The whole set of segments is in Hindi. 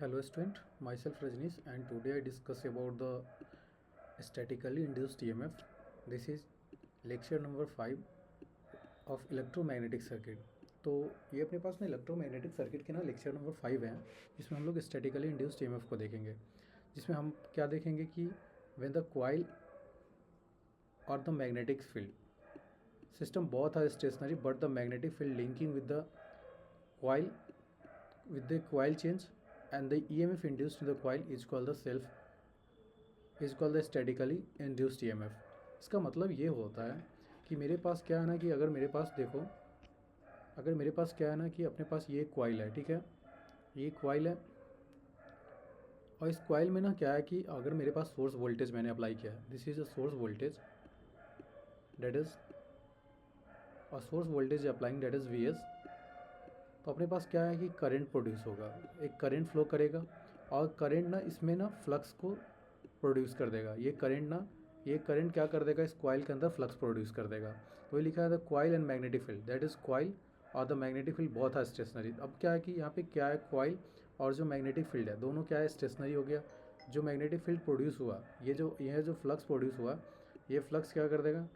Hello student, myself Rajnish and today I discuss about the statically induced EMF. This is lecture number 5 of electromagnetic circuit. तो ये अपने पास ना इलेक्ट्रोमैग्नेटिक सर्किट के ना लेक्चर नंबर 5 है, जिसमें हम लोग स्टैटिकली इंड्यूस्ड ईएमएफ को देखेंगे। जिसमें हम क्या देखेंगे कि व्हेन द कॉइल और the magnetic field system both are stationary but the magnetic field linking with the coil with the coil change and the EMF induced in the coil is called the statically induced EMF। इसका मतलब ये होता है कि मेरे पास क्या है ना कि अगर मेरे पास देखो, अगर मेरे पास क्या है ना कि अपने पास ये कॉइल है, ठीक है, ये कॉइल है और इस कॉइल में ना क्या है कि अगर मेरे पास सोर्स वोल्टेज मैंने अप्लाई किया है, this is a source voltage that is और source voltage applying that is VS। तो अपने पास क्या है कि करंट प्रोड्यूस होगा, एक करंट फ्लो करेगा और करंट ना इसमें ना फ्लक्स को प्रोड्यूस कर देगा। ये करंट क्या कर देगा, इस कॉइल के अंदर फ्लक्स प्रोड्यूस कर देगा। तो ये लिखा है the coil and magnetic field, that is coil और द मैग्नेटिक फील्ड बहुत है स्टेशनरी। अब क्या है कि यहाँ पे क्या है, कॉइल और जो मैग्नेटिक फील्ड है दोनों क्या है, स्टेशनरी हो गया। जो मैग्नेटिक फील्ड प्रोड्यूस हुआ, यह जो फ्लक्स प्रोड्यूस हुआ, ये फ्लक्स क्या कर देगा,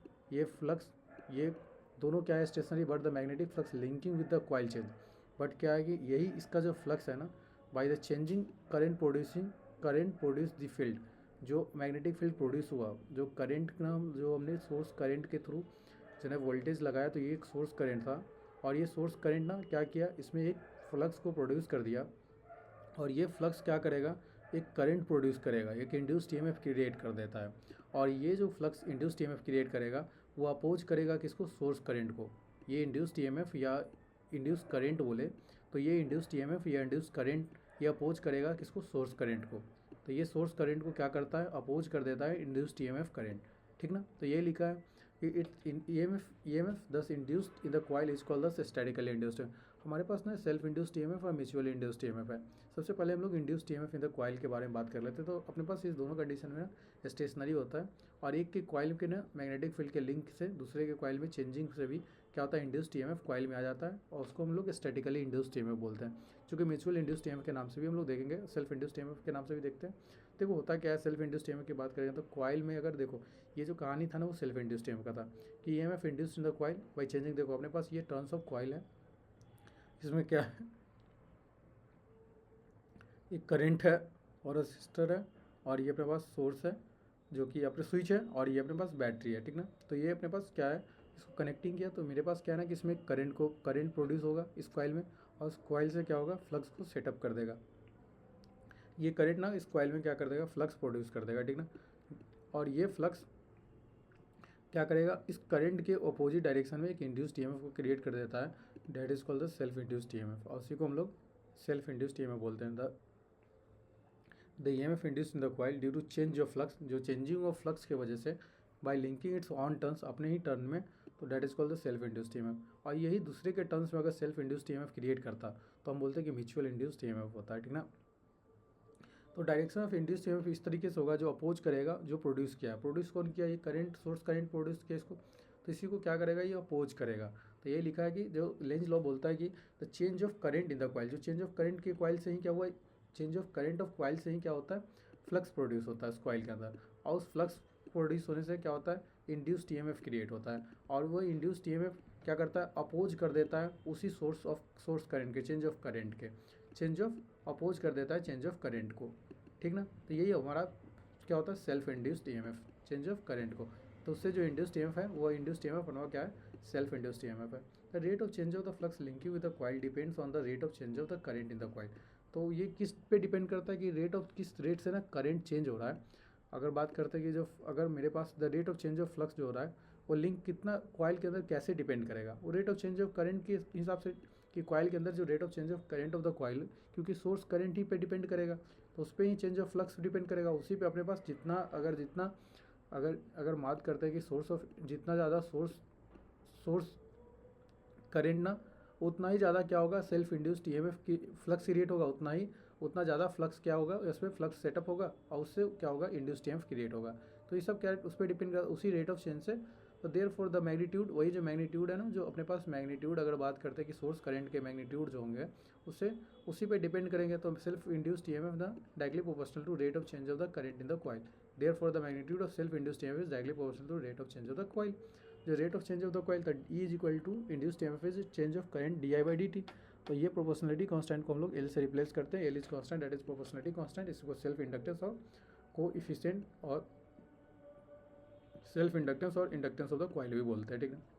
ये दोनों क्या है, stationary but the magnetic flux linking with the coil change. But क्या है कि यही इसका जो फ्लक्स है ना, by the changing current produce the field, जो मैग्नेटिक फील्ड प्रोड्यूस हुआ, जो करंट ना, जो हमने सोर्स करंट के थ्रू जो वोल्टेज लगाया, तो ये एक सोर्स करंट था और ये सोर्स करंट ना क्या किया, इसमें एक फ्लक्स को प्रोड्यूस कर दिया और ये फ्लक्स क्या करेगा, एक करंट प्रोड्यूस करेगा, एक इंड्यूस्ड ईएमएफ क्रिएट कर देता है। और ये जो फ्लक्स इंड्यूस्ड ईएमएफ क्रिएट करेगा वो अपोज करेगा किसको, सोर्स करंट को। ये इंड्यूस्ड ईएमएफ या इंड्यूस करंट बोले तो ये इंड्यूस्ड ईएमएफ या इंड्यूस करंट ये अपोज करेगा किसको, सोर्स करंट को। तो ये सोर्स करंट को क्या करता है, अपोज कर देता है इंड्यूस्ड ईएमएफ करंट, ठीक ना। तो ये लिखा है इट इन ईएमएफ दस induced in the coil is called the statically induced. हमारे पास ना सेल्फ इंड्यूस्ड ईएमएफ और म्यूचुअली इंड्यूस्ड ईएमएफ है। सबसे पहले हम लोग induced EMF in the coil के बारे में बात कर लेते हैं। तो अपने पास इस दोनों कंडीशन में ना स्टेशनरी होता है और एक के कॉइल के ना मैग्नेटिक फील्ड के लिंक से दूसरे के कॉइल में चेंजिंग से भी क्या होता है, इंड्यूस्ड ईएमएफ कॉइल में आ जाता है और उसको हम लोग स्टैटिकली इंड्यूस्ड ईएमएफ बोलते हैं। चूँकि म्यूचुअल इंड्यूस्ड ईएमएफ के नाम से भी हम लोग देखेंगे, सेल्फ इंड्यूस्ड ईएमएफ के नाम से भी देखते हैं। देखो होता क्या है, सेल्फ इंड्यूस्ड ईएमएफ की बात करें तो कॉइल में अगर देखो, ये जो कहानी था ना वो सेल्फ इंड्यूस्ड ईएमएफ का था कि EMF induced in the coil by changing. देखो अपने पास ये टर्न्स ऑफ कॉइल है, इसमें क्या है, एक करंट है और रजिस्टर है और ये अपने पास सोर्स है जो कि अपने स्विच है और ये अपने पास बैटरी है, ठीक ना। तो ये अपने पास क्या है, इसको कनेक्टिंग किया तो मेरे पास क्या है ना कि इसमें करंट प्रोड्यूस होगा इस कॉइल में और उस कॉइल से क्या होगा, फ्लक्स को सेटअप कर देगा। ये करंट ना इस कॉइल में क्या कर देगा, फ्लक्स प्रोड्यूस कर देगा, ठीक ना। और ये फ्लक्स क्या करेगा, इस करंट के अपोजिट डायरेक्शन में एक इंड्यूस्ड ईएमएफ को क्रिएट कर देता है, that is called the self induced EMF और उसी को हम लोग सेल्फ इंड्यूस्ड ईएमएफ बोलते हैं। The EMF induced in the coil due to change of flux, जो चेंजिंग ऑफ फ्लक्स की वजह से by linking its own turns, अपने ही टर्न में, तो that is called the self induced EMF। और यही दूसरे के टर्न्स में अगर सेल्फ इंड्यूस्ड EMF क्रिएट करता तो हम बोलते हैं कि म्यूचुअल इंड्यूस्ड EMF होता है, ठीक ना। तो डायरेक्शन ऑफ इंड्यूस्ड EMF इस तरीके से होगा, जो अपोज करेगा जो प्रोड्यूस किया है। प्रोड्यूस कौन किया, ये करंट, सोर्स करंट प्रोड्यूस किया इसको, तो इसी को क्या करेगा, ये अपोज करेगा। तो ये लिखा है कि जो लेंज लॉ बोलता है कि the change of current in the coil, जो चेंज ऑफ करंट के कॉइल से ही क्या हुआ, change of current of coil से ही क्या होता है, फ्लक्स प्रोड्यूस होता है उस कॉइल के अंदर और उस फ्लक्स प्रोड्यूस होने से क्या होता है, इंड्यूस्ड ईएमएफ क्रिएट होता है और वो इंड्यूस्ड ईएमएफ क्या करता है, अपोज कर देता है उसी सोर्स करंट के, चेंज ऑफ अपोज कर देता है चेंज ऑफ करंट को, ठीक ना। तो यही हमारा क्या होता है, self induced EMF, change of current को। तो उससे जो इंड्यूस्ड ईएमएफ है वो इंड्यूस्ड ईएमएफ बनवा क्या है, सेल्फ इंड्यूस्ड ईएमएफ है। The rate of change of the flux linking with the coil depends on the rate of change of the current in the coil. तो ये किस पे डिपेंड करता है कि किस रेट से ना करंट चेंज हो रहा है। अगर बात करते हैं कि जो अगर मेरे पास the rate of change of flux जो हो रहा है वो लिंक कितना कॉइल के अंदर कैसे डिपेंड करेगा, वो rate of change of current के हिसाब से कि कॉइल के अंदर जो rate of change of current of the coil, क्योंकि सोर्स करंट ही पे डिपेंड करेगा तो उस पर ही चेंज ऑफ फ्लक्स डिपेंड करेगा। उसी पे अपने पास जितना अगर बात करते हैं कि सोर्स ऑफ जितना ज़्यादा सोर्स करंट ना, उतना ही ज़्यादा क्या होगा, सेल्फ इंड्यूस्ड ईएमएफ की फ्लक्स क्रिएट होगा, उतना ज़्यादा फ्लक्स क्या होगा, इसमें फ्लक्स सेटअप होगा और उससे क्या होगा, इंड्यूस्ड ईएमएफ क्रिएट होगा। तो ये सब क्या उस पर डिपेंड कर उसी रेट ऑफ चेंज से। तो देयर फॉर द मैग्नीट्यूड, वही जो मैग्नीट्यूड है ना, जो अपने पास मैग्नीट्यूड अगर बात करते हैं कि सोर्स करंट के मैग्नीट्यूड जो होंगे उससे उसी पे डिपेंड करेंगे। तो self induced EMF the directly proportional to rate of change of the current in the coil, therefore the magnitude of self induced EMF is directly proportional to rate of change of the coil. जो rate of change of the coil E is equal to induced EMF is change of current D I by D T. तो ये प्रोपोर्शनलिटी कांस्टेंट को हम लोग एल से रिप्लेस करते हैं। L is constant, that is proportionality constant. इसको सेल्फ इंडक्टेंस और कोएफिशिएंट और सेल्फ इंडक्टेंस और इंडक्टेंस ऑफ द कॉइल भी बोलते हैं, ठीक है।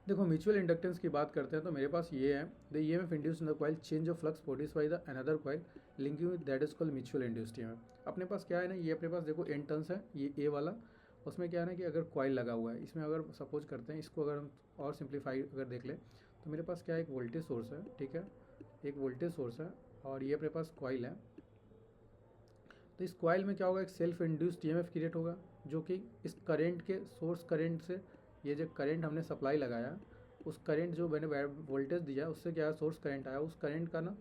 देखो म्यूचुअल इंडक्टेंस की बात करते हैं तो मेरे पास ये है, the EMF induced in the coil change of flux produce by the another coil linking with that is called mutual induced EMF. अपने पास क्या है ना, ये अपने पास देखो एन टर्न्स है, ये ए वाला, उसमें क्या है ना कि अगर कॉइल लगा हुआ है, इसमें अगर सपोज करते हैं इसको, अगर हम और सिंप्लीफाई अगर देख लें तो मेरे पास क्या है, एक वोल्टेज सोर्स है, ठीक है, एक वोल्टेज सोर्स है और ये अपने पास कॉइल है। तो इस कॉइल में क्या होगा, एक सेल्फ इंड्यूस्ड ईएमएफ क्रिएट होगा जो कि इस करंट के सोर्स करंट से, ये जो करंट हमने सप्लाई लगाया, उस करंट जो मैंने वोल्टेज दिया उससे क्या सोर्स करंट आया, उस करंट का ना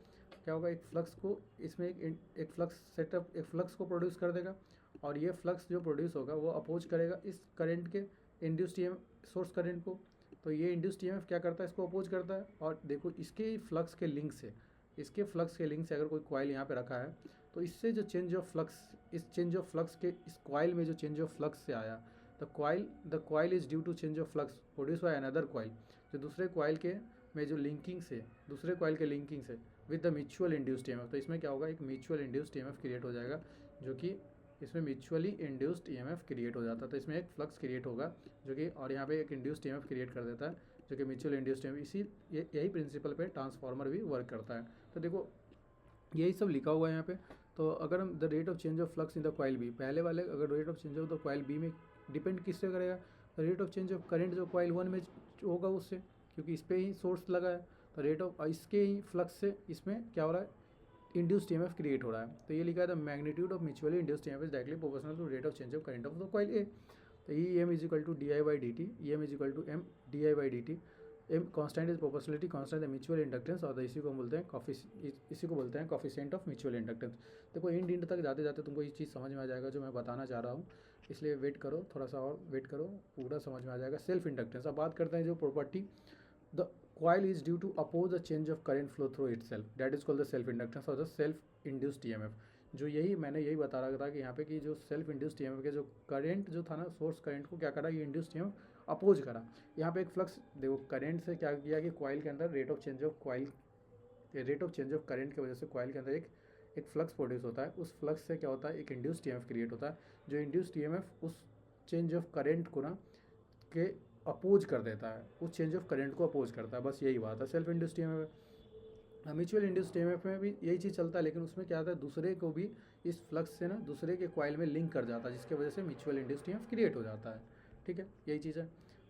क्या होगा, एक फ्लक्स को इसमें एक फ्लक्स सेटअप, एक फ्लक्स को प्रोड्यूस कर देगा और ये फ्लक्स जो प्रोड्यूस होगा वो अपोज करेगा इस करंट के इंड्यूस्ड ईएमएफ सोर्स करंट को। तो ये इंड्यूस्ड ईएमएफ क्या करता है, इसको अपोज करता है। और देखो इसके फ्लक्स के लिंक से, इसके फ्लक्स के लिंक से अगर कोई कॉइल यहाँ पे रखा है तो इससे जो चेंज ऑफ फ्लक्स, इस चेंज ऑफ फ्लक्स के इस कॉइल में जो चेंज ऑफ फ्लक्स से आया, the coil is due to change of flux produce by another coil, जो दूसरे कॉइल के में जो लिंकिंग से, दूसरे कॉइल के लिंकिंग से with the mutual induced EMF. तो इसमें क्या होगा, एक म्यूचुअल इंड्यूस्ड ईएमएफ क्रिएट हो जाएगा, जो कि इसमें म्यूचुअली इंड्यूस्ड ईएमएफ क्रिएट हो जाता है। तो इसमें एक फ्लक्स क्रिएट होगा जो कि, और यहाँ पे एक इंड्यूस्ड ईएमएफ क्रिएट कर देता है जो कि म्यूचुअल इंड्यूस्ड ईएमएफ। इसी यही प्रिंसिपल पे ट्रांसफार्मर भी वर्क करता है। तो देखो यही सब लिखा हुआ है यहाँ पे। तो अगर हम the rate of change of flux in the coil B, पहले वाले अगर rate of change of the coil B में डिपेंड किससे करेगा, rate of change of current जो कॉइल 1 में होगा उससे, क्योंकि इस पर ही सोर्स लगा है। तो रेट ऑफ इसके ही फ्लक्स से इसमें क्या हो रहा है, इंड्यूस्ड ईएमएफ क्रिएट हो रहा है। तो ये लिखा है the magnitude of mutually induced EMF is directly proportional to rate of change of current of the coil A. तो E M is equal to D I by D T, E M is equal to M D I by D T. M constant is proportionality constant the mutual inductance, और इसी को बोलते हैं इसी को बोलते हैं कोफिशिएंट ऑफ म्यूचुअल इंडक्टेंस। देखो इंड तक जाते जाते तुमको ये चीज़ समझ में आ जाएगा जो मैं बताना चाह रहा हूँ, इसलिए वेट करो, थोड़ा सा और वेट करो, पूरा समझ में आ जाएगा। सेल्फ इंडक्टेंस, अब बात करते हैं जो property, the coil is due to oppose the change of current flow through itself, that is called the self inductance or the self induced EMF। जो यही मैंने यही बता रहा था कि यहाँ पे कि जो सेल्फ इंड्यूस्ड ईएमएफ के जो करंट जो था ना, सोर्स करंट को क्या करा, ये इंड्यूस्ड ईएमएफ अपोज करा। यहाँ पे एक फ्लक्स देखो, करंट से क्या किया कि कॉइल के अंदर rate of change of current की वजह से कॉइल के अंदर एक फ्लक्स प्रोड्यूस होता है। उस फ्लक्स से क्या होता है, एक इंड्यूस्ड ईएमएफ क्रिएट होता है, जो इंड्यूस्ड ईएमएफ उस चेंज ऑफ करंट को ना के अपोज कर देता है, उस चेंज ऑफ करंट को अपोज करता है। बस यही बात है self induced EMF. Mutual induced EMF में भी यही चीज़ चलता है, लेकिन उसमें क्या होता है, दूसरे को भी इस फ्लक्स से ना दूसरे के कॉइल में लिंक कर जाता है, जिसकी वजह से म्यूचुअल इंड्यूस्ड ईएमएफ क्रिएट हो जाता है, ठीक है, यही चीज़ है।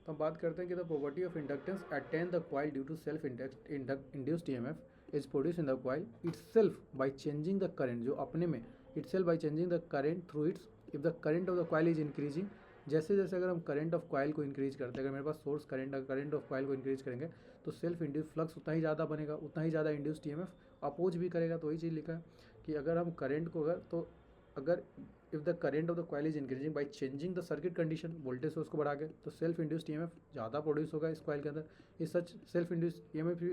तो हम बात करते हैं कि the property of inductance attain the coil due to self induced EMF is produce in the coil itself by changing the current, जो अपने में itself by changing the current through its, if the current of the coil is increasing, जैसे जैसे अगर हम करंट ऑफ कॉइल को इंक्रीज करते हैं, अगर मेरे पास सोर्स करंट ऑफ कॉइल को इंक्रीज करेंगे तो सेल्फ इंड्यूस फ्लक्स उतना ही ज़्यादा बनेगा, उतना ही ज़्यादा इंड्यूस्ड ईएमएफ अपोज भी करेगा। तो वही चीज़ लिखा है कि अगर हम करंट को अगर if the current of the coil is increasing by changing the circuit condition, voltage source को बढ़ा के, तो सेल्फ इंड्यूस्ड ईएमएफ ज़्यादा प्रोड्यूस होगा इस कॉइल के अंदर। इस सच सेल्फ इंड्यूस्ड ईएमएफ भी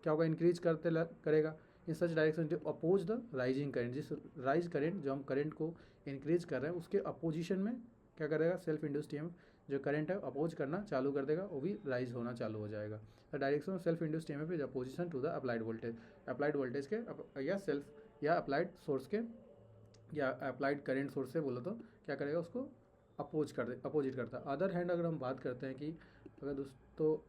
क्या होगा, इंक्रीज करेगा in such direction to oppose the rising current, जिस राइज करंट जो हम करंट को इंक्रीज कर रहे हैं उसके अपोजिशन में क्या करेगा, सेल्फ इंड्यूस्ड ईएमएफ जो करंट है अपोज करना चालू कर देगा, वो भी राइज होना चालू हो जाएगा। The direction of self induced EMF is opposition to the applied voltage के या सेल्फ या अप्लाइड सोर्स के या अप्लाइड करंट सोर्स से बोलो तो क्या करेगा, उसको अपोजिट करता है। अदर हैंड अगर हम बात करते हैं कि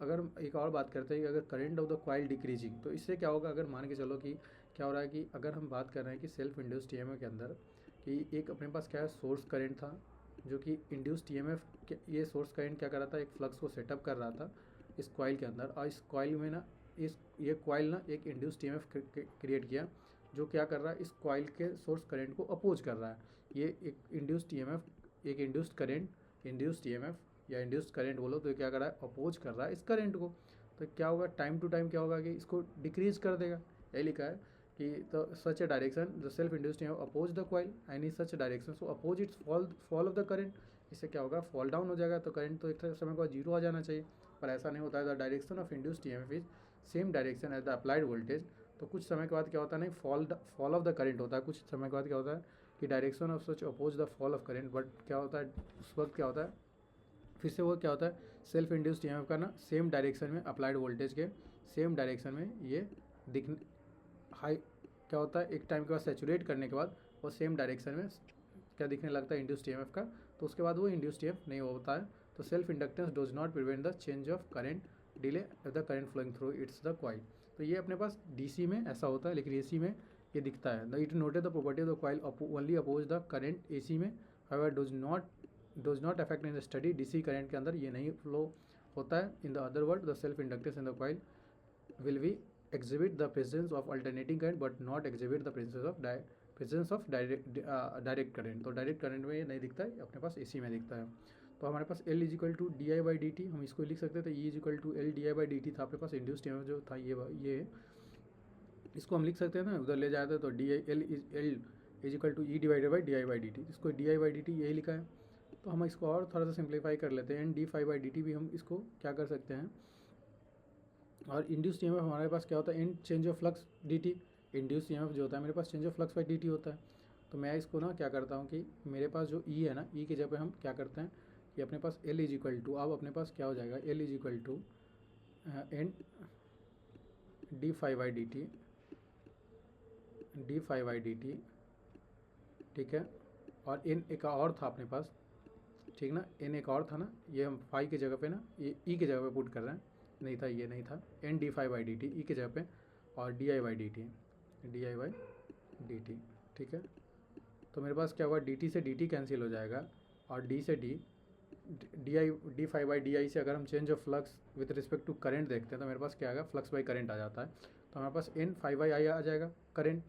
अगर हम एक और बात करते हैं कि अगर current of the coil decreasing, तो इससे क्या होगा, अगर मान के चलो कि क्या हो रहा है कि अगर हम बात कर रहे हैं कि सेल्फ इंड्यूस्ड ईएमएफ के अंदर कि एक अपने पास क्या है, सोर्स करंट था जो कि इंड्यूस्ड ईएमएफ के, ये सोर्स करंट क्या कर रहा था, एक फ्लक्स को सेटअप कर रहा था इस कॉइल के अंदर, और इस कॉइल में ना ये कॉइल ना एक इंड्यूस्ड ईएमएफ क्रिएट किया जो क्या कर रहा है, इस कॉइल के सोर्स करंट को अपोज कर रहा है। ये एक इंड्यूस्ड ईएमएफ, एक इंड्यूस्ड ईएमएफ या इंड्यूस्ड करंट बोलो तो क्या कर रहा है, अपोज कर रहा है इस करंट को। तो क्या होगा, टाइम टू टाइम क्या होगा कि इसको डिक्रीज कर देगा। यही लिखा है कि तो such a direction the self induced EMF oppose the coil and in such direction so oppose its fall of the current. इससे क्या होगा, फॉल डाउन हो जाएगा। तो करंट तो एक समय के बाद जीरो आ जाना चाहिए, पर ऐसा नहीं होता है। The direction of induced EMF is same direction as the applied voltage, तो कुछ समय के बाद क्या होता है, नहीं फॉल ऑफ द करेंट होता है। कुछ समय के बाद क्या होता है कि direction of such oppose the fall of current, but क्या होता है उस वक्त क्या होता है, फिर से वो क्या होता है सेल्फ इंड्यूस्ड ईएमएफ का ना सेम डायरेक्शन में अप्लाइड वोल्टेज के सेम डायरेक्शन में ये दिख हाई क्या होता है, एक टाइम के बाद सेचुरेट करने के बाद वो सेम डायरेक्शन में क्या दिखने लगता है इंड्यूस्ड ईएमएफ का, तो उसके बाद वो इंड्यूस्ड ईएमएफ नहीं होता है। तो self inductance does not prevent the change of current delay the current flowing through its the coil. तो ये अपने पास डीसी में ऐसा होता है, लेकिन एसी में ये दिखता है। The it noted the property of the coil only oppose the current AC में, however does not affect in the study. DC current के अंदर ये नहीं फ्लो होता है। In the other word the self inductance in the coil will be exhibit the presence of alternating current but not exhibit the presence of direct current। तो डायरेक्ट करंट में ये नहीं दिखता है, अपने पास एसी में दिखता है। तो हमारे पास L is equal to D I by D T, हम इसको लिख सकते थे E is equal to L D I by D T था अपने पास इंड्यूस्ड ईएमएफ जो था ये इसको हम लिख सकते हैं ना, उधर ले जाते तो D I L is equal to E divided by D I by D T, इसको D I by D T यही लिखा है। तो हम इसको और थोड़ा सा सिंप्लीफाई कर लेते हैं, N D phi by D T भी हम इसको क्या कर सकते हैं। और इंड्यूस्ड ईएमएफ हमारे पास क्या होता है in change of flux dt। Induced EMF जो होता है मेरे पास change of flux by dt होता है। तो मैं इसको ना क्या करता हूँ कि मेरे पास जो E है ना, E की जगह पे हम क्या करते हैं कि अपने पास L इज इक्वल टू, अब अपने पास क्या हो जाएगा L is equal to N D phi by D T, ठीक है। और n एक और था अपने पास, ठीक ना, n एक और था ना, ये हम फाई की जगह पे ना ये E की जगह पे पुट कर रहे हैं, नहीं था ये नहीं था, N D phi by D T E की जगह पे और D I by D T, ठीक है। तो मेरे पास क्या होगा डी टी से डी टी कैंसिल हो जाएगा और डी से D phi by D I से अगर हम change of flux with respect to current देखते हैं तो मेरे पास क्या आएगा फ्लक्स बाई करंट आ जाता है। तो हमारे पास एन फाई बाई आई आ जाएगा करंट।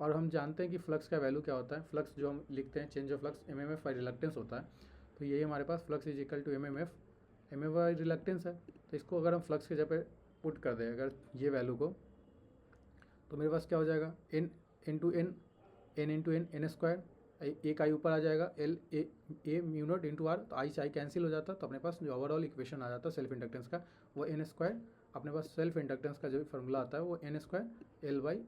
और हम जानते हैं कि फ्लक्स का वैल्यू क्या होता है, फ्लक्स जो हम लिखते हैं change of flux M M F by reluctance होता है। तो यही हमारे पास flux is equal to M M F by reluctance है। तो इसको अगर हम फ्लक्स के जगह पे पुट कर दें अगर ये वैल्यू को, तो मेरे पास क्या हो जाएगा एन इंटू एन स्क्वायर, एक आई ऊपर आ जाएगा L A mu naught into R, तो आई से आई कैंसिल हो जाता है। तो अपने पास जो ओवरऑल इक्वेशन आ जाता है सेल्फ इंडक्टेंस का वो एन स्क्वायर, अपने पास सेल्फ इंडक्टेंस का जो फॉर्मूला आता है वो N square L by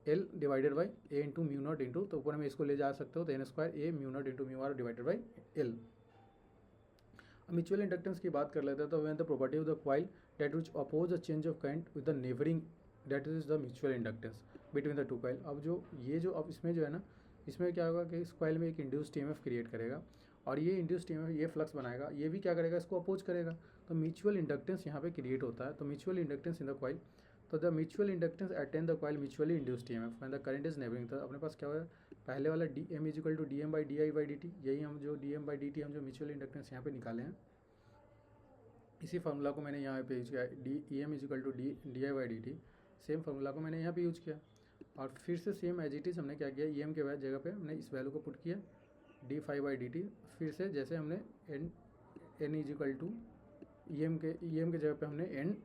L divided by A into mu naught into, तो ऊपर में इसको ले जा सकते हो तो N square A mu naught into mu R divided by L. Mutual inductance की बात कर लेते हैं। तो when the property of the coil that which oppose the change of current with the neighbouring that is the mutual inductance between the two coil. अब अब इसमें जो है ना, इसमें क्या होगा कि इस कॉइल में एक इंड्यूस्ड ईएमएफ क्रिएट करेगा और ये इंड्यूस्ड ईएमएफ ये फ्लक्स बनाएगा, ये भी क्या करेगा इसको अपोज करेगा। तो म्यूचुअल इंडक्टेंस यहाँ पे क्रिएट होता है। तो mutual inductance in the coil, तो the mutual inductance attain the coil mutually induced EMF when the current is neighbouring. तो अपने पास क्या होगा पहले वाला D M is equal to D M by D I by D T, यही हम जो D M by D T हम जो म्यूचुअल इंडक्टेंस यहाँ पे निकाले हैं, इसी फार्मूला को मैंने यहाँ पे यूज किया D E M is equal to D I by D T, same formula को मैंने यहाँ पे यूज किया। और फिर से सेम एज इट इज़ हमने क्या किया ई एम के जगह पे हमने इस वैल्यू को पुट किया D phi by D T, फिर से जैसे हमने N is equal to E M के जगह पे हमने N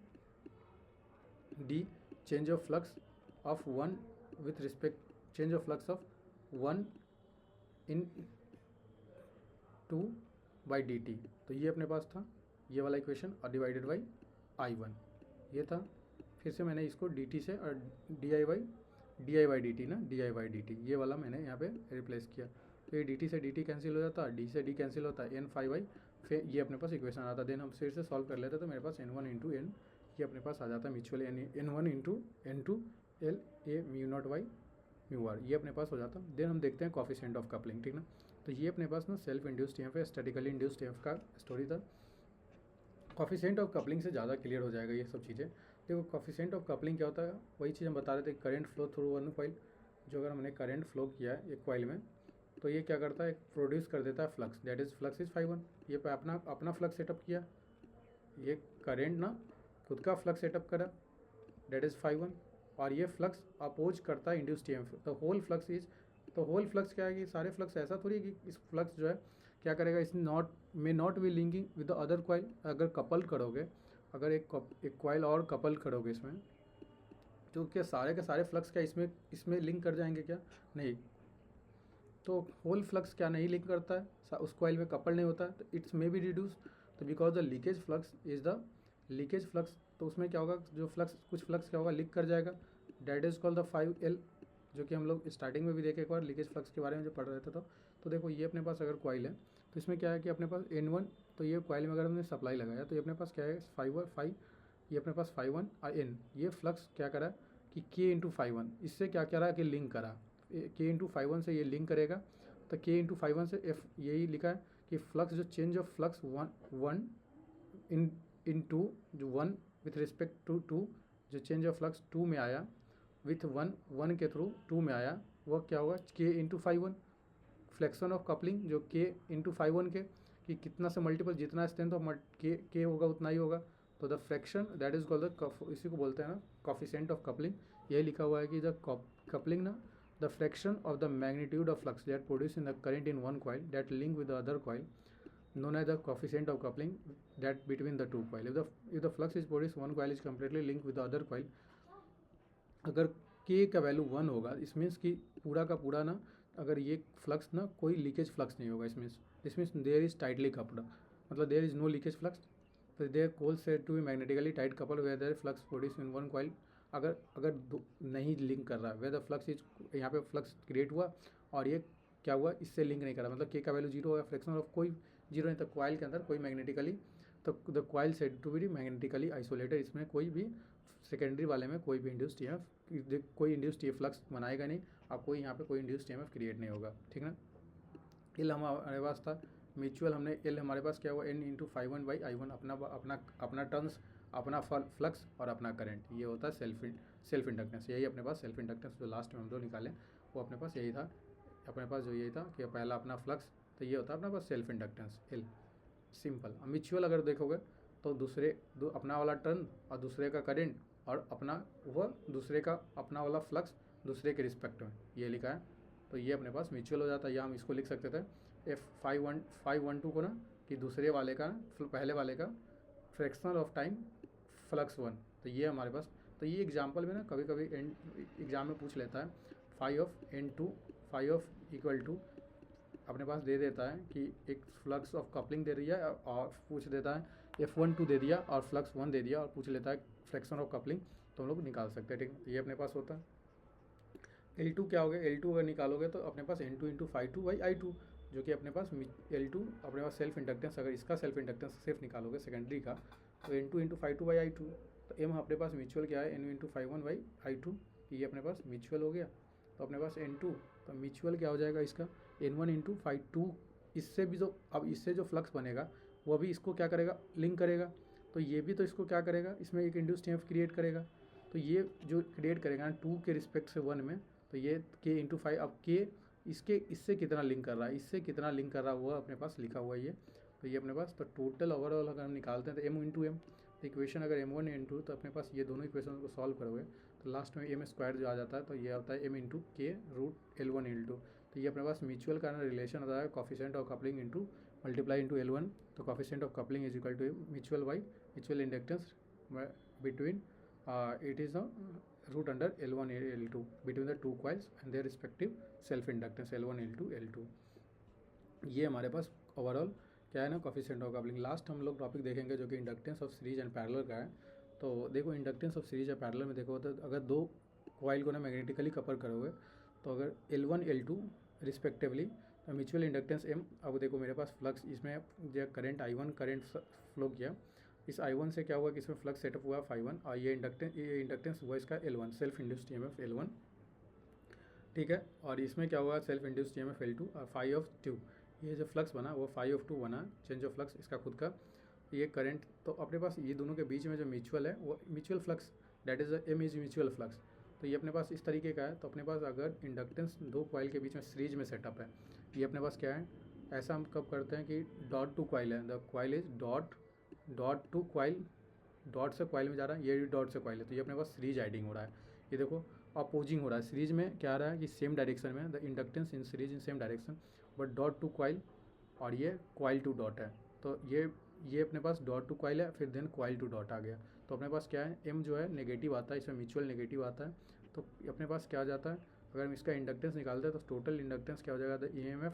D change of flux of one with respect change of flux of one in two by D T, तो ये अपने पास था ये वाला इक्वेशन और डिवाइडेड बाई आई वन ये था। फिर से मैंने इसको डी टी से और D I by D T ना D I by D T ये वाला मैंने यहाँ पे रिप्लेस किया। तो ये डी टी से डी टी कैंसिल हो जाता है, डी से डी कैंसिल होता है, एन फाई बाई फिर ये अपने पास इक्वेशन आता है। देन हम फिर से सॉल्व कर लेते तो मेरे पास एन वन इंटू एन ये अपने पास आ जाता है mutually N one into N two L A mu naught by mu R ये अपने पास हो जाता है। देन हम देखते हैं कोफिशिएंट ऑफ कपलिंग, ठीक ना। तो ये अपने पास ना सेल्फ इंड्यूस्ड यहाँ पे स्टैटिकली इंड्यूस्ड एफ का स्टोरी था। कोफिशिएंट ऑफ कपलिंग से ज़्यादा क्लियर हो जाएगा ये सब चीज़ें। देखो कोफिशिएंट ऑफ कपलिंग क्या होता है, वही चीज़ हम बता रहे थे current flow through one coil, जो अगर हमने करंट फ्लो किया है एक कॉइल में तो ये क्या करता है प्रोड्यूस कर देता है flux, that is flux is phi one. ये पे अपना फ्लक्स सेटअप किया, ये करंट ना खुद का फ्लक्स सेटअप करा दैट इज़ फाई वन, और ये फ्लक्स अपोज करता है इंड्यूस्ड ईएमएफ। तो होल फ्लक्स क्या है कि सारे फ्लक्स ऐसा थोड़ी है कि इस फ्लक्स जो है क्या करेगा इस not be linking with the other coil. अगर कपल करोगे, अगर एक कॉइल और कपल करोगे इसमें, तो क्या सारे के सारे फ्लक्स क्या इसमें लिंक कर जाएंगे क्या, नहीं। तो होल फ्लक्स क्या नहीं लिंक करता है, उस कॉइल में कपल नहीं होता है, तो इट्स मे बी रिड्यूस। तो बिकॉज द लीकेज फ्लक्स तो उसमें क्या होगा, जो फ्लक्स कुछ फ्लक्स क्या होगा, लीक कर जाएगा, that is called the 5L, जो कि हम लोग स्टार्टिंग में भी देखे एक बार लीकेज फ्लक्स के बारे में जो पढ़ रहे थे। तो देखो ये अपने पास अगर कॉइल है तो इसमें क्या है कि अपने पास N1, तो ये कॉइल में अगर हमने सप्लाई लगाया तो ये अपने पास क्या है 5, ये अपने पास 5 और N, ये फ्लक्स क्या करा कि K/5, इससे क्या करा कि लिंक करा, K/5 से ये लिंक करेगा, तो K/5 से F, यही लिखा है कि फ्लक्स जो change of flux one in two, जो 1 विथ रिस्पेक्ट टू 2, जो चेंज ऑफ फ्लक्स 2 में आया विथ 1 के थ्रू 2 में आया, वह क्या होगा K/5। फ्लेक्शन ऑफ कपलिंग जो K/5 के, कि कितना से मल्टीपल, जितना स्ट्रेंथ ऑफ के होगा उतना ही होगा, तो the fraction that is called the, इसी को बोलते हैं ना कॉफिशेंट ऑफ कपलिंग। यही लिखा हुआ है कि द कपलिंग ना, the fraction of the magnitude of flux that produce in the current in one coil that link with the other coil known as the coefficient of coupling that between the two coil. If the flux is produced, one coil is completely linked with the other coil. अगर k का वैल्यू 1 होगा, इस मीन्स कि पूरा का पूरा ना, अगर ये फ्लक्स ना कोई लीकेज फ्लक्स नहीं होगा, this means there is tightly coupled, मतलब there is no leakage flux, तो there called said to be magnetically tight couple where there flux produce in one coil. अगर नहीं लिंक कर रहा है, वेयर द फ्लक्स इज, यहाँ पे फ्लक्स क्रिएट हुआ और ये क्या हुआ, इससे लिंक नहीं कर रहा, मतलब के का वैल्यू 0 होगा, फ्रैक्शन ऑफ कोई 0 नहीं, तो कॉइल के अंदर कोई मैग्नेटिकली, तो the coil said to be magnetically isolated, इसमें कोई भी सेकेंडरी वाले में कोई भी इंड्यूस्ड ईएमएफ, कोई इंड्यूस्ड फ्लक्स बनाएगा नहीं, और कोई यहाँ पे कोई इंड्यूस्ड ईएमएफ क्रिएट नहीं होगा, ठीक ना। एल हमारे पास था म्यूचुअल, हमने एल हमारे पास क्या हुआ N/5/I1, अपना टर्न्स, अपना फ्लक्स और अपना करंट, ये होता है सेल्फ इंडक्टेंस। यही अपने पास सेल्फ इंडक्टेंस जो लास्ट में हम लोग निकालें वो अपने पास यही था, अपने पास जो यही था कि पहला अपना फ्लक्स, तो ये होता है अपने पास self inductance L, simple. Mutual अगर देखोगे तो अपना वाला टर्न और दूसरे का करंट, और अपना वह दूसरे का अपना वाला फ्लक्स दूसरे के रिस्पेक्ट में, ये लिखा है, तो ये अपने पास म्यूचुअल हो जाता है। या हम इसको लिख सकते थे F512 को ना, कि दूसरे वाले का पहले वाले का फ्रैक्शनल ऑफ टाइम फ्लक्स 1, तो ये हमारे पास, तो ये एग्जांपल में ना कभी कभी एग्जाम में पूछ लेता है, 5 इक्वल टू अपने पास दे देता है कि एक फ्लक्स ऑफ कपलिंग दे दिया और पूछ देता है F12 दे दिया और फ्लक्स 1 दे दिया और पूछ लेता है फ्रैक्शन ऑफ कपलिंग, तो हम लोग निकाल सकते हैं, ठीक। ये अपने पास होता है। L2 क्या हो गया, L2 अगर निकालोगे तो अपने पास N2/I2, जो कि अपने पास L2 अपने पास सेल्फ इंडक्टेंस, अगर इसका सेल्फ इंडक्टेंस सिर्फ निकालोगे सेकेंडरी का, तो N2/I2, तो M अपने पास म्यूचुअल क्या है N/5/I2, ये अपने पास म्यूचुअल हो गया, तो अपने पास N2, तो म्यूचुअल क्या हो जाएगा इसका N1/5/2, इससे भी जो अब इससे जो फ्लक्स बनेगा वो भी इसको क्या करेगा, लिंक करेगा, तो ये भी तो इसको क्या करेगा, इसमें एक इंड्यूस्ड ईएमएफ क्रिएट करेगा, तो ये जो क्रिएट करेगा ना 2 के रिस्पेक्ट से 1 में, तो ये K/5, अब K इससे कितना लिंक कर रहा है, इससे कितना लिंक कर रहा है वो अपने पास लिखा हुआ है ये, तो ये अपने पास, तो टोटल ओवरऑल अगर हम निकालते हैं तो M/M, तो इक्वेशन अगर M1/N2, तो अपने पास ये दोनों इक्वेशन को सॉल्व करोगे तो लास्ट में M² जो आ जाता है, तो ये होता है M/K√L1L2, तो ये अपने पास म्यूचुअल का रिलेशन होता है coefficient of coupling into multiply into L1, तो coefficient of coupling is equal to mutual inductance between it is a root under L1 L2 between the two coils and their respective self inductance L1 L2 L2। ये हमारे पास ओवरऑल क्या है ना कॉफिशेंट ऑफ कपलिंग। लास्ट हम लोग टॉपिक देखेंगे जो कि inductance of series and parallel का है। तो देखो इंडक्टेंस ऑफ सीरीज या पैरेलल में देखो तो अगर दो कॉइल को ना मैग्नेटिकली कपल करोगे तो अगर L1 L2 रिस्पेक्टिवली, तो म्यूचुअल इंडक्टेंस M, अब देखो मेरे पास फ्लक्स, इसमें जो करंट I1 करंट फ्लो किया, इस I1 से क्या हुआ कि इसमें फ्लक्स सेटअप हुआ 5 और ये इंडक्टेंस हुआ इसका L1, self induced EMF L1, ठीक है। और इसमें क्या हुआ सेल्फ इंड्यूस्ड ईएमएफ L2 और 5/2, ये जो फ्लक्स बना वो 5/2 बना, चेंज ऑफ फ्लक्स इसका खुद का, ये करंट, तो अपने पास ये दोनों के बीच में जो म्यूचुअल है वो mutual flux that is M is mutual flux, तो ये अपने पास इस तरीके का है। तो अपने पास अगर इंडक्टेंस दो कॉइल के बीच में सीरीज में सेटअप है, ये अपने पास क्या है, ऐसा हम कब करते हैं कि डॉट टू कॉइल है, the coil is dot to coil, dot से कॉइल में जा रहा है, ये भी डॉट से कॉइल है, तो ये अपने पास सीरीज एडिंग हो रहा है। ये देखो अपोजिंग हो रहा है, सीरीज में क्या आ रहा है कि सेम डायरेक्शन में, the inductance in series in same direction, but dot to coil और ये कॉइल टू डॉट है, तो ये अपने पास डॉट टू कॉइल है, फिर देन कॉइल टू डॉट आ गया, तो अपने पास क्या है M जो है नेगेटिव आता है, इसमें म्यूचुअल नेगेटिव आता है, तो अपने पास क्या आ जाता है, अगर हम इसका इंडक्टेंस निकालते हैं तो टोटल इंडक्टेंस क्या हो जाएगा, द EMF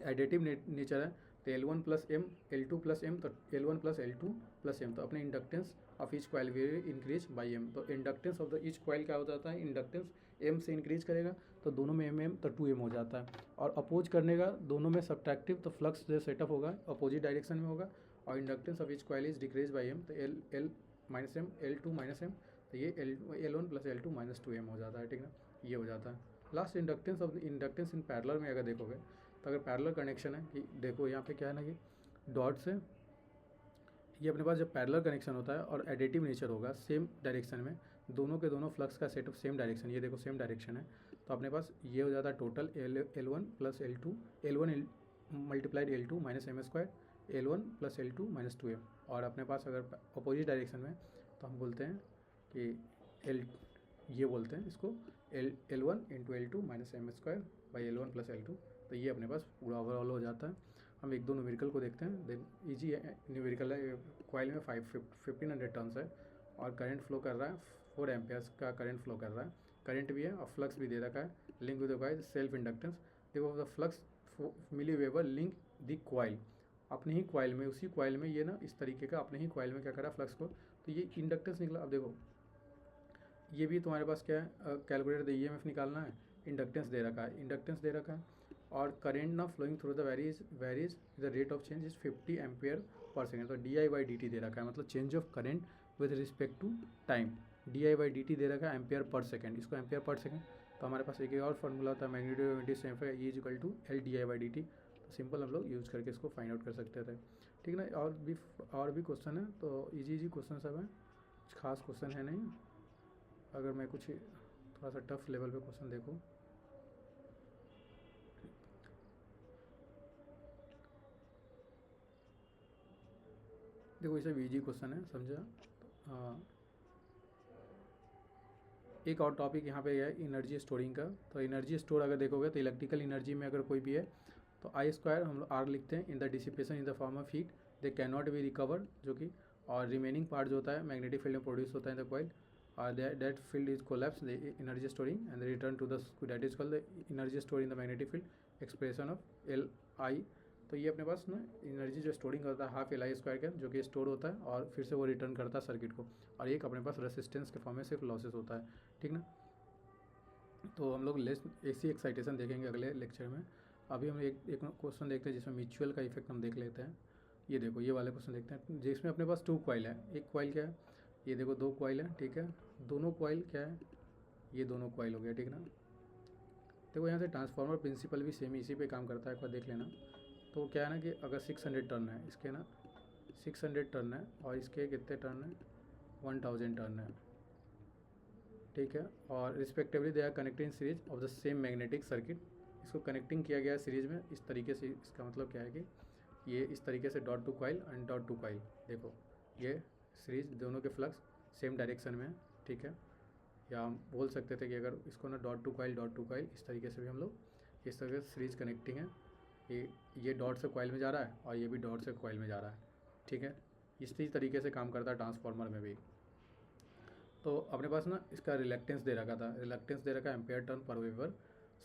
एडिटिव नेचर है, तो L1 + M L2 + M, तो L1 + L2 + M, तो अपने inductance of each coil will increase by M. तो inductance of the each coil क्या हो जाता है, इंडक्टेंस एम से इंक्रीज करेगा तो दोनों में एम तो 2m हो जाता है, और अपोज करने का दोनों में सब्ट्रैक्टिव तो फ्लक्स जो सेटअप होगा अपोजिट डायरेक्शन में होगा, और inductance of each coil is decrease by M, तो L minus M, L2 minus M, तो ये L1 plus L2 minus 2m हो जाता है, ठीक ना, ये हो जाता है। Last inductance of inductance in parallel में अगर देखोगे तो अगर पैरेलल कनेक्शन है कि देखो यहाँ पे क्या है ना कि डॉट से ये अपने पास जब पैरेलल कनेक्शन होता है और एडिटिव नेचर होगा सेम डायरेक्शन में, दोनों के दोनों फ्लक्स का सेटअप सेम डायरेक्शन, ये देखो सेम डायरेक्शन है, तो अपने पास ये हो जाता है total L1 plus L2, L1 multiplied L2 minus M square, L1 plus L2 minus 2m। और अपने पास अगर अपोजिट डायरेक्शन में तो हम बोलते हैं कि ये बोलते हैं इसको L1 into L2 minus M square by L1 plus L2, तो ये अपने पास पूरा ओवरऑल हो जाता है। हम एक दो न्यूमेरिकल को देखते हैं, देन ईजी न्यूमेरिकल है। कॉइल में 1500 टर्न्स है और करंट फ्लो कर रहा है 4 एम्पियर्स का करंट फ्लो कर रहा है, करंट भी है और फ्लक्स भी दे रखा है, link with the coil self inductance. देखो the flux milli weber link the coil, अपने ही कॉइल में, उसी कॉइल में ये ना इस तरीके का अपने ही कॉइल में क्या करा फ्लक्स को, तो ये इंडक्टेंस निकला। अब देखो ये भी तुम्हारे पास क्या है, कैलकुलेटर दे EMF निकालना है, इंडक्टेंस दे रखा है, इंडक्टेंस दे रखा है, और करेंट ना flowing through the varies the rate of change is 50 ampere per second, तो DI/dt दे रखा है, मतलब change of current with respect to time, DI/dt दे रखा है एम्पियर पर सेकेंड, इसको एम्पियर पर सेकेंड, तो हमारे पास एक और फार्मूला होता है magnitude E is equal to LDI/dt, तो सिंपल हम लोग यूज़ करके इसको फाइंड आउट कर सकते थे, ठीक ना। और भी क्वेश्चन है, तो इजी क्वेश्चन सब है, कुछ खास क्वेश्चन है नहीं। अगर मैं कुछ थोड़ा सा टफ लेवल पे क्वेश्चन देखूँ, देखो ये सब इजी क्वेश्चन है, समझा। एक और टॉपिक यहाँ पे है एनर्जी स्टोरिंग का, तो एनर्जी स्टोर अगर देखोगे तो इलेक्ट्रिकल एनर्जी में अगर कोई भी है तो I² हम लोग R लिखते हैं, in the dissipation in the form of heat they can not be recovered, जो कि, और रिमेनिंग पार्ट जो होता है मैग्नेटिक फील्ड में प्रोड्यूस होता है इन द कॉइल, और that field is collapse the energy storing and return to the that is called the energy store in the magnetic field expression of LI। तो ये अपने पास ना एनर्जी जो स्टोरिंग होता है हाफ LI² का, जो कि स्टोर होता है और फिर से वो रिटर्न करता है सर्किट को, और एक अपने पास रेसिस्टेंस के फॉर्म में सिर्फ लॉसेस होता है, ठीक ना। तो हम लोग ऐसी एक्साइटेशन देखेंगे अगले लेक्चर में। अभी हम एक क्वेश्चन देखते हैं जिसमें म्यूचुअल का इफेक्ट हम देख लेते हैं। ये देखो ये वाले क्वेश्चन देखते हैं जिसमें अपने पास 2 कॉइल है, एक कॉइल क्या है, ये देखो 2 कॉइल है, ठीक है, दोनों कॉइल क्या है, ये दोनों कॉइल हो गया, ठीक ना। देखो यहाँ से ट्रांसफार्मर प्रिंसिपल भी सेम इसी पे काम करता है, एक बार देख लेना। तो क्या है ना कि अगर 600 टर्न है इसके ना, 600 टर्न है और इसके कितने टर्न है, 1000 टर्न है, ठीक है, और respectively they are connecting series of the same magnetic circuit, इसको कनेक्टिंग किया गया है सीरीज में इस तरीके से। इसका मतलब क्या है कि ये इस तरीके से dot to coil and dot to coil, देखो ये सीरीज दोनों के फ्लक्स सेम डायरेक्शन में है, ठीक है, या हम बोल सकते थे कि अगर इसको ना डॉट टू कॉइल इस तरीके से भी हम लोग इस तरह से सीरीज कनेक्टिंग है, ये डॉट से कॉइल में जा रहा है और ये भी डॉट से कॉइल में जा रहा है, ठीक है, इसी तरीके से काम करता है ट्रांसफार्मर में भी। तो अपने पास ना इसका रिलक्टेंस दे रखा था, रिलक्टेंस दे रखा है ampere turn per weber,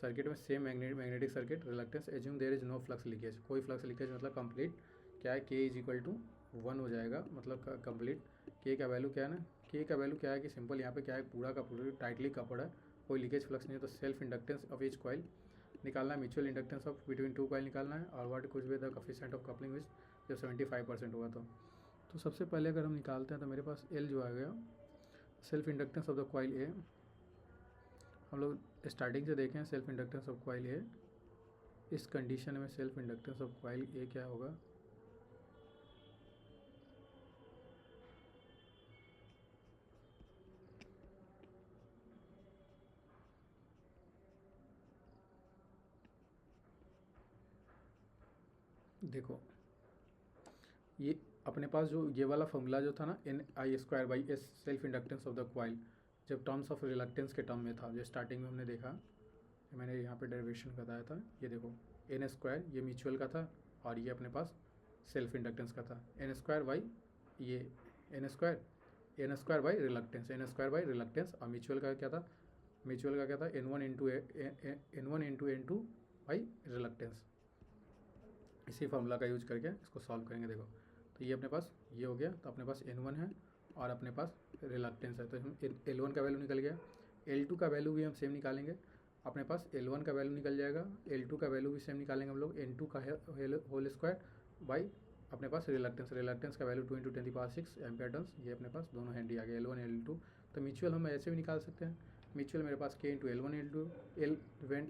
circuit में same magnetic circuit, reluctance assume there is no flux leakage, कोई फ्लक्स लीकेज मतलब कंप्लीट क्या है, K इज इक्वल टू 1 हो जाएगा, मतलब कंप्लीट। K का वैल्यू क्या है ना, K का वैल्यू क्या है कि सिंपल यहाँ पे क्या है, पूरा का पूरा टाइटली कपड़ा है, कोई लीकेज फ्लक्स नहीं है, तो self inductance of each coil निकालना है, mutual inductance of between 2 coil निकालना है, और व्हाट कुछ भी द कोएफिशिएंट ऑफ कपलिंग विच जब 75% होगा तो सबसे पहले अगर हम निकालते हैं तो मेरे पास L जो आ गया self inductance of the coil A, हम लोग स्टार्टिंग से देखें self inductance of coil A, इस कंडीशन में self inductance of coil A क्या होगा, देखो ये अपने पास जो ये वाला फॉर्मूला जो था ना NI²/S self inductance of the coil, जब टर्म्स ऑफ रिलक्टेंस के टर्म में था, जो स्टार्टिंग में हमने देखा, मैंने यहाँ पे डेरिवेशन बताया था, ये देखो N² ये म्यूचुअल का था और ये अपने पास सेल्फ इंडक्टेंस का था, N² ये N² रिलक्टेंस, और म्यूचुअल का क्या था, N1 इंटू रिलक्टेंस। इसी फार्मूला का यूज करके इसको सॉल्व करेंगे। देखो तो ये अपने पास ये हो गया, तो अपने पास N1 है और अपने पास रिलक्टेंस है, तो हम L1 का वैल्यू निकल गया। L2 का वैल्यू भी हम सेम निकालेंगे, अपने पास L1 का वैल्यू निकल जाएगा, L2 का वैल्यू भी सेम निकालेंगे हम लोग, N2 का होल स्क्वायर बाई अपने पास रिलक्टेंस का वैल्यू 2 × 10⁶ एम्पियर टर्न्स, ये अपने पास दोनों हैंडी आ गया L1 L2। तो म्यूचुअल हम ऐसे भी निकाल सकते हैं, म्यूचुअल मेरे पास K × L1 L2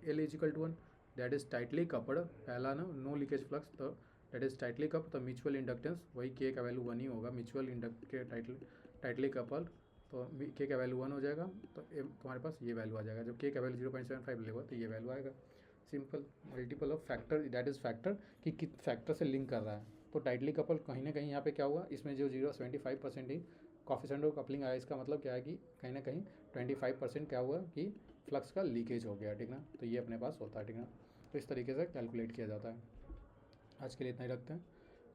L is equal to 1, that is tightly coupled, पहला ना नो लीकेज फ्लक्स, तो दैट इज टाइटली कप, तो म्यूचुअल इंडक्टेंस वही K का वैल्यू 1 ही होगा, म्यूचुअल इंडक्ट के टाइटली कपल, तो K का वैल्यू 1 हो जाएगा, तो तुम्हारे पास ये वैल्यू आ जाएगा। जब K का वैल्यू 0.75 लेगा तो ये वैल्यू आएगा। Simple multiple of factor, that is factor कि किस फैक्टर से लिंक कर रहा है। तो टाइटली कपल कहीं ना कहीं यहाँ पे क्या हुआ, इसमें जो 0.75% ही कॉफिशेंट ऑफ कपलिंग आया, इसका मतलब क्या है कि कहीं ना कहीं 25% क्या हुआ कि फ्लक्स का लीकेज हो गया, ठीक ना। तो ये अपने पास होता है, ठीक ना। तो इस तरीके से कैलकुलेट किया जाता है। आज के लिए इतना ही रखते हैं।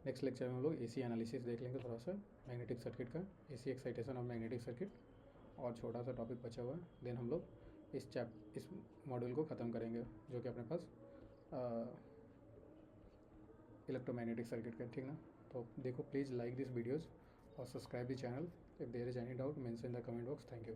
नेक्स्ट लेक्चर में हम लोग AC एनालिसिस देख लेंगे, थोड़ा सा मैग्नेटिक सर्किट का, AC excitation of magnetic circuit, और छोटा सा टॉपिक बचा हुआ है। देन हम लोग इस मॉड्यूल को ख़त्म करेंगे, जो कि अपने पास इलेक्ट्रोमैग्नेटिक सर्किट का, ठीक ना। तो देखो, प्लीज़ लाइक दिस वीडियोज़ और subscribe the channel. If there is any doubt mention in the comment box. Thank you.